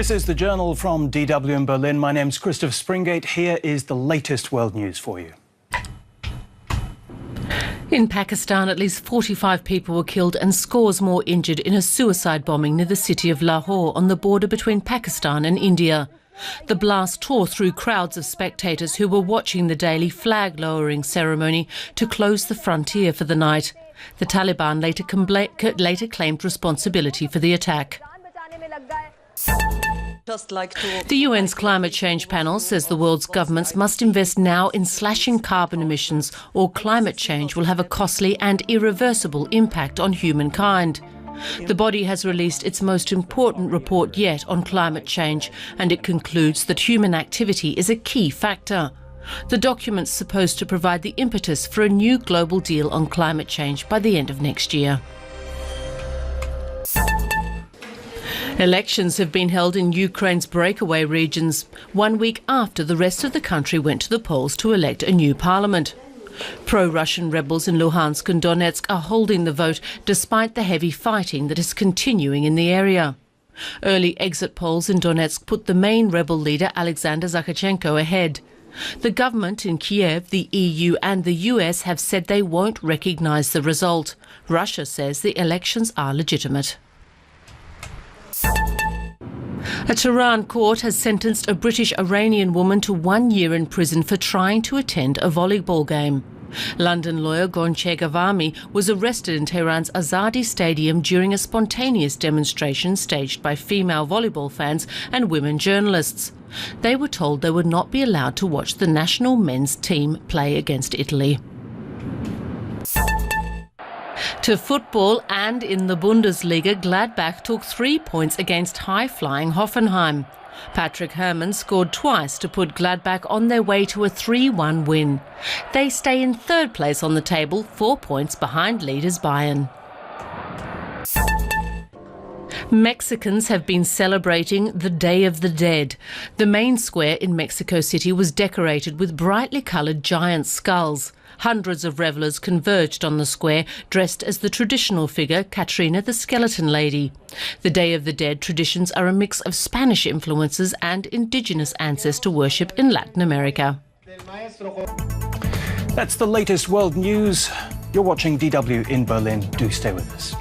This is the Journal from DW in Berlin. My name's Christopher Springate. Here is the latest world news for you. In Pakistan, at least 45 people were killed and scores more injured in a suicide bombing near the city of Lahore on the border between Pakistan and India. The blast tore through crowds of spectators who were watching the daily flag-lowering ceremony to close the frontier for the night. The Taliban later claimed responsibility for the attack. The UN's climate change panel says the world's governments must invest now in slashing carbon emissions, or climate change will have a costly and irreversible impact on humankind. The body has released its most important report yet on climate change, and it concludes that human activity is a key factor. The document's supposed to provide the impetus for a new global deal on climate change by the end of next year. Elections have been held in Ukraine's breakaway regions, 1 week after the rest of the country went to the polls to elect a new parliament. Pro-Russian rebels in Luhansk and Donetsk are holding the vote despite the heavy fighting that is continuing in the area. Early exit polls in Donetsk put the main rebel leader Alexander Zakharchenko ahead. The government in Kiev, the EU and the US have said they won't recognise the result. Russia says the elections are legitimate. A Tehran court has sentenced a British-Iranian woman to 1 year in prison for trying to attend a volleyball game. London lawyer Gonche Ghavami was arrested in Tehran's Azadi Stadium during a spontaneous demonstration staged by female volleyball fans and women journalists. They were told they would not be allowed to watch the national men's team play against Italy. To football, and in the Bundesliga, Gladbach took 3 points against high-flying Hoffenheim. Patrick Herrmann scored twice to put Gladbach on their way to a 3-1 win. They stay in third place on the table, 4 points behind leaders Bayern. Mexicans have been celebrating the Day of the Dead. The main square in Mexico City was decorated with brightly coloured giant skulls. Hundreds of revellers converged on the square, dressed as the traditional figure Catrina the Skeleton Lady. The Day of the Dead traditions are a mix of Spanish influences and indigenous ancestor worship in Latin America. That's the latest world news. You're watching DW in Berlin. Do stay with us.